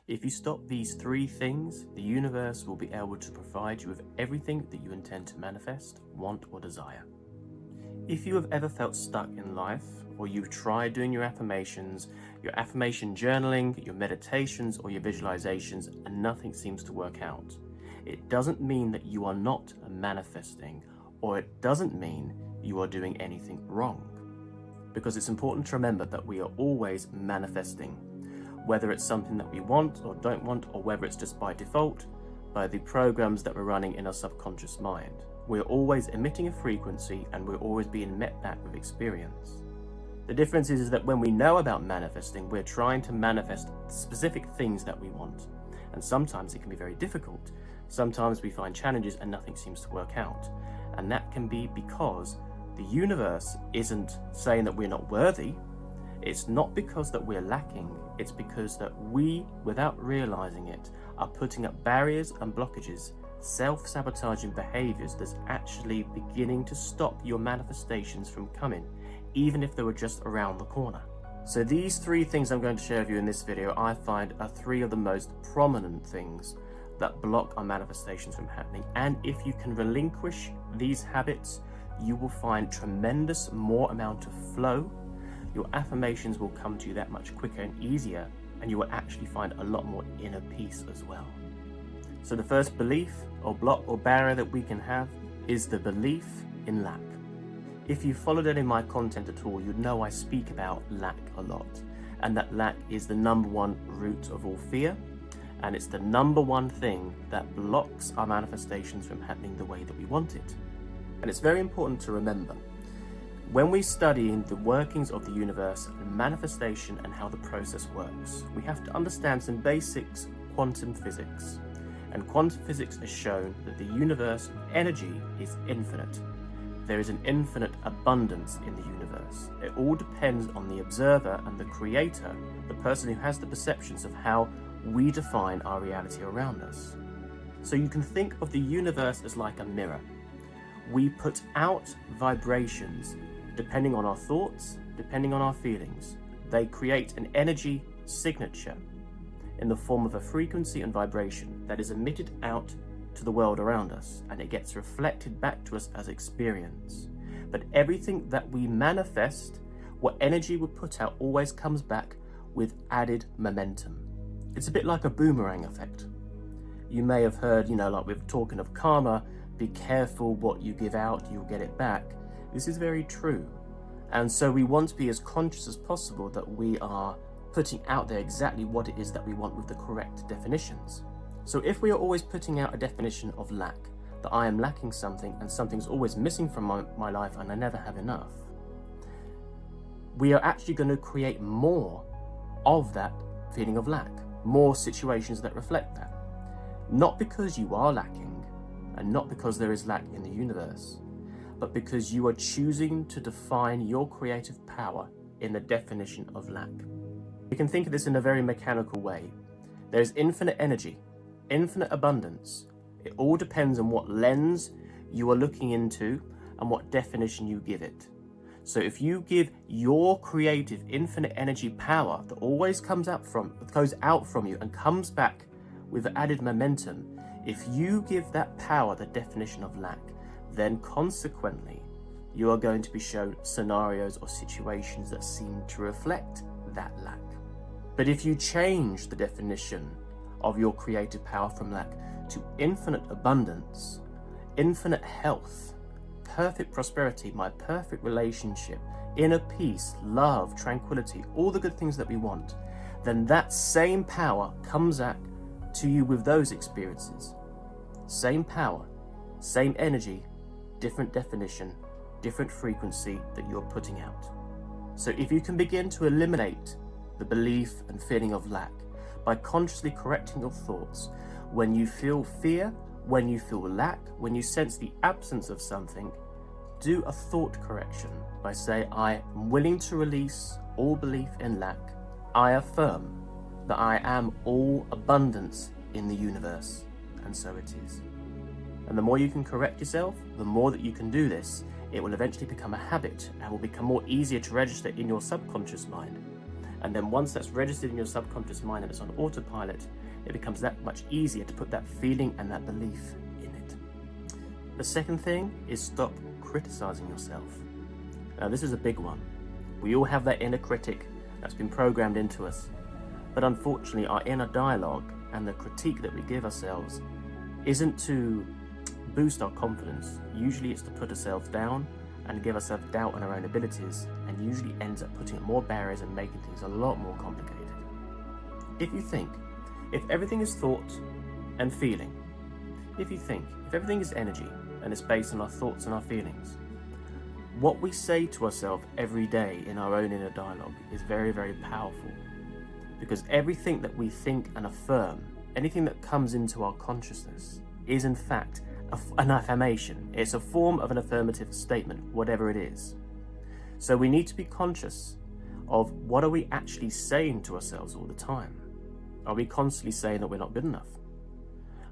If you stop these three things, the universe will be able to provide you with everything that you intend to manifest, want, or desire. If you have ever felt stuck in life, or you've tried doing your affirmations, your affirmation journaling, your meditations, or your visualizations, and nothing seems to work out, it doesn't mean that you are not manifesting, or it doesn't mean you are doing anything wrong. Because it's important to remember that we are always manifesting, whether it's something that we want or don't want, or whether it's just by default, by the programs that we're running in our subconscious mind. We're always emitting a frequency and we're always being met back with experience. The difference is that when we know about manifesting, we're trying to manifest specific things that we want. And sometimes it can be very difficult. Sometimes we find challenges and nothing seems to work out. And that can be because the universe isn't saying that we're not worthy. It's not because that we're lacking. It's because that we, without realizing it, are putting up barriers and blockages, self-sabotaging behaviors that's actually beginning to stop your manifestations from coming, even if they were just around the corner. So these three things I'm going to share with you in this video, I find are three of the most prominent things that block our manifestations from happening. And if you can relinquish these habits, you will find tremendous more amount of flow. Your affirmations will come to you that much quicker and easier, and you will actually find a lot more inner peace as well. So the first belief or block or barrier that we can have is the belief in lack. If you followed any of my content at all, you'd know I speak about lack a lot, and that lack is the number one root of all fear, and it's the number one thing that blocks our manifestations from happening the way that we want it. And it's very important to remember, when we study the workings of the universe and manifestation and how the process works, we have to understand some basics quantum physics. And quantum physics has shown that the universe energy is infinite. There is an infinite abundance in the universe. It all depends on the observer and the creator, the person who has the perceptions of how we define our reality around us. So you can think of the universe as like a mirror. We put out vibrations depending on our thoughts, depending on our feelings. They create an energy signature in the form of a frequency and vibration that is emitted out to the world around us, and it gets reflected back to us as experience. But everything that we manifest, what energy we put out, always comes back with added momentum. It's a bit like a boomerang effect. You may have heard, like we're talking of karma, be careful what you give out, you'll get it back. This is very true. And so we want to be as conscious as possible that we are putting out there exactly what it is that we want with the correct definitions. So if we are always putting out a definition of lack, that I am lacking something and something's always missing from my life and I never have enough, we are actually going to create more of that feeling of lack, more situations that reflect that. Not because you are lacking and not because there is lack in the universe, but because you are choosing to define your creative power in the definition of lack. We can think of this in a very mechanical way. There's infinite energy, infinite abundance. It all depends on what lens you are looking into and what definition you give it. So if you give your creative infinite energy power that always goes out from you and comes back with added momentum, if you give that power the definition of lack, then consequently you are going to be shown scenarios or situations that seem to reflect that lack. But if you change the definition of your creative power from lack to infinite abundance, infinite health, perfect prosperity, my perfect relationship, inner peace, love, tranquility, all the good things that we want, then that same power comes back to you with those experiences. Same power, same energy, different definition, different frequency that you're putting out. So if you can begin to eliminate the belief and feeling of lack by consciously correcting your thoughts, when you feel fear, when you feel lack, when you sense the absence of something, do a thought correction by saying, I am willing to release all belief in lack. I affirm that I am all abundance in the universe, and so it is. And the more you can correct yourself, the more that you can do this, it will eventually become a habit and will become more easier to register in your subconscious mind. And then once that's registered in your subconscious mind and it's on autopilot, it becomes that much easier to put that feeling and that belief in it. The second thing is stop criticizing yourself. Now, this is a big one. We all have that inner critic that's been programmed into us. But unfortunately, our inner dialogue and the critique that we give ourselves isn't to boost our confidence. Usually it's to put ourselves down and give ourselves doubt on our own abilities, and usually ends up putting up more barriers and making things a lot more complicated. If you think, if everything is thought and feeling, if everything is energy and it's based on our thoughts and our feelings, what we say to ourselves every day in our own inner dialogue is very, very powerful. Because everything that we think and affirm, anything that comes into our consciousness, is in fact an affirmation. It's a form of an affirmative statement, whatever it is. So we need to be conscious of what are we actually saying to ourselves all the time. Are we constantly saying that we're not good enough?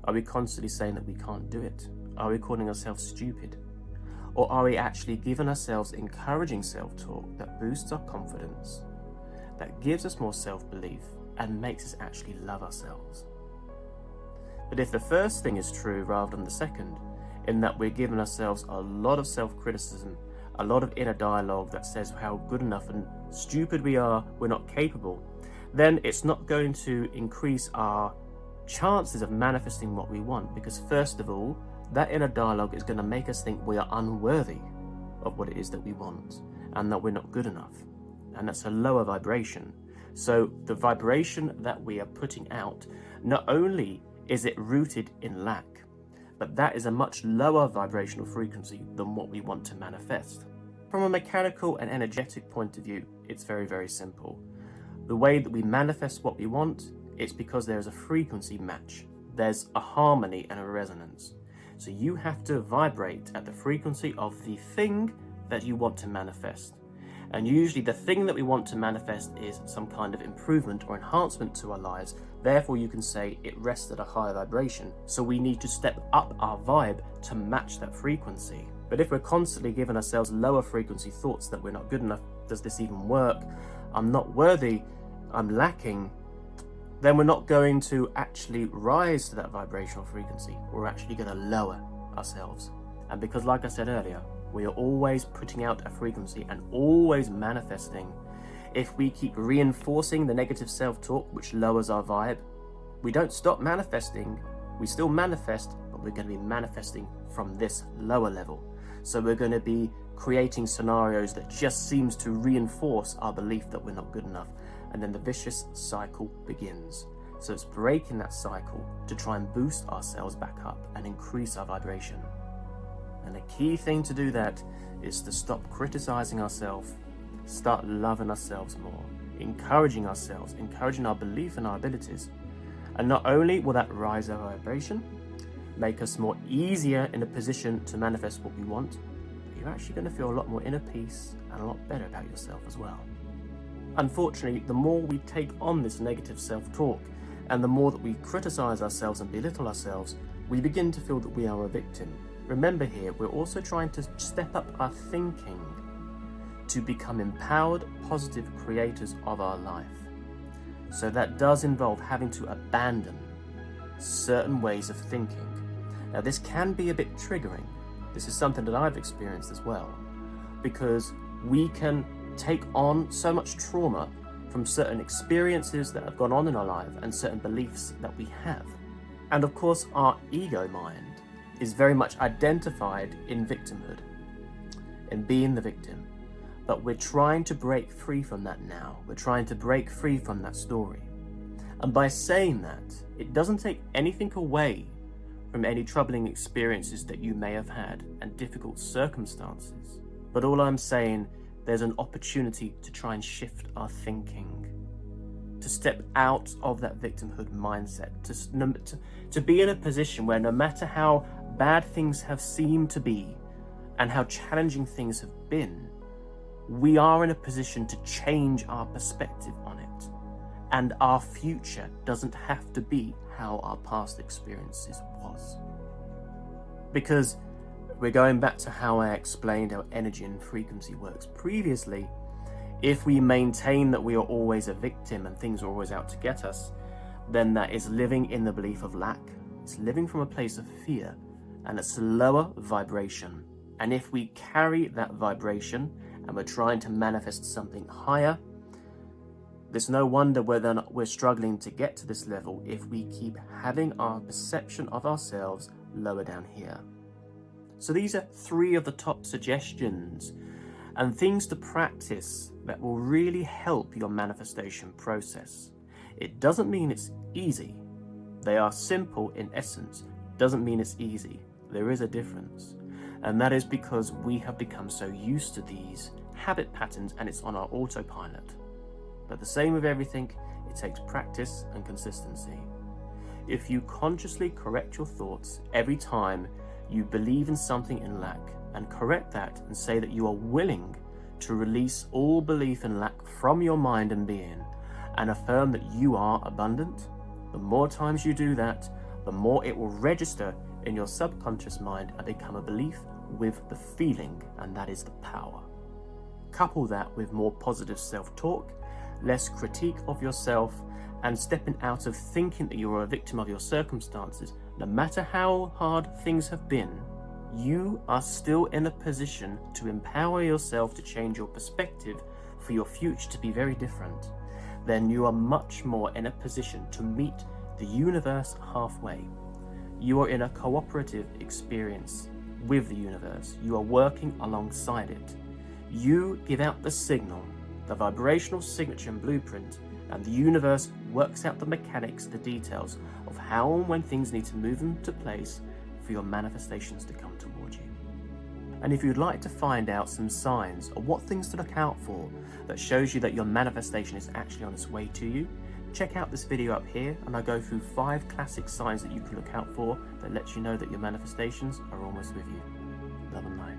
Are we constantly saying that we can't do it? Are we calling ourselves stupid? Or are we actually giving ourselves encouraging self-talk that boosts our confidence, that gives us more self-belief and makes us actually love ourselves? But if the first thing is true rather than the second, in that we're giving ourselves a lot of self-criticism, a lot of inner dialogue that says how good enough and stupid we are, we're not capable, then it's not going to increase our chances of manifesting what we want. Because first of all, that inner dialogue is going to make us think we are unworthy of what it is that we want and that we're not good enough. And that's a lower vibration. So the vibration that we are putting out, not only is it rooted in lack, but that is a much lower vibrational frequency than what we want to manifest. From a mechanical and energetic point of view, it's very, very simple. The way that we manifest what we want, it's because there is a frequency match. There's a harmony and a resonance. So you have to vibrate at the frequency of the thing that you want to manifest. And usually the thing that we want to manifest is some kind of improvement or enhancement to our lives. Therefore, you can say it rests at a higher vibration. So we need to step up our vibe to match that frequency. But if we're constantly giving ourselves lower frequency thoughts that we're not good enough, does this even work? I'm not worthy, I'm lacking, then we're not going to actually rise to that vibrational frequency. We're actually going to lower ourselves. And because, like I said earlier, we are always putting out a frequency and always manifesting. If we keep reinforcing the negative self-talk, which lowers our vibe, we don't stop manifesting. We still manifest, but we're going to be manifesting from this lower level. So we're going to be creating scenarios that just seems to reinforce our belief that we're not good enough. And then the vicious cycle begins. So it's breaking that cycle to try and boost ourselves back up and increase our vibration. And the key thing to do that is to stop criticizing ourselves, start loving ourselves more, encouraging ourselves, encouraging our belief in our abilities. And not only will that rise our vibration, make us more easier in a position to manifest what we want, but you're actually going to feel a lot more inner peace and a lot better about yourself as well. Unfortunately, the more we take on this negative self-talk and the more that we criticize ourselves and belittle ourselves, we begin to feel that we are a victim. Remember here, we're also trying to step up our thinking to become empowered, positive creators of our life. So that does involve having to abandon certain ways of thinking. Now, this can be a bit triggering. This is something that I've experienced as well, because we can take on so much trauma from certain experiences that have gone on in our life and certain beliefs that we have. And of course, our ego mind is very much identified in victimhood, in being the victim. But we're trying to break free from that now. We're trying to break free from that story. And by saying that, it doesn't take anything away from any troubling experiences that you may have had and difficult circumstances. But all I'm saying, there's an opportunity to try and shift our thinking, to step out of that victimhood mindset, to be in a position where no matter how bad things have seemed to be and how challenging things have been, we are in a position to change our perspective on it. And our future doesn't have to be how our past experiences was. Because we're going back to how I explained how energy and frequency works previously. If we maintain that we are always a victim and things are always out to get us, then that is living in the belief of lack. It's living from a place of fear, and it's a lower vibration. And if we carry that vibration and we're trying to manifest something higher, there's no wonder whether we're struggling to get to this level if we keep having our perception of ourselves lower down here. So these are 3 of the top suggestions and things to practice that will really help your manifestation process. It doesn't mean it's easy. They are simple in essence. Doesn't mean it's easy. There is a difference. And that is because we have become so used to these habit patterns and it's on our autopilot. But the same with everything, it takes practice and consistency. If you consciously correct your thoughts every time you believe in something in lack, and correct that and say that you are willing to release all belief in lack from your mind and being, and affirm that you are abundant, the more times you do that, the more it will register in your subconscious mind and become a belief with the feeling, and that is the power. Couple that with more positive self-talk, less critique of yourself, and stepping out of thinking that you are a victim of your circumstances. No matter how hard things have been, you are still in a position to empower yourself to change your perspective for your future to be very different. Then you are much more in a position to meet the universe halfway. You are in a cooperative experience with the universe. You are working alongside it. You give out the signal, the vibrational signature and blueprint, and the universe works out the mechanics, the details of how and when things need to move into place for your manifestations to come toward you. And if you'd like to find out some signs of what things to look out for that shows you that your manifestation is actually on its way to you, check out this video up here, and I go through 5 classic signs that you can look out for that lets you know that your manifestations are almost with you. Love and light.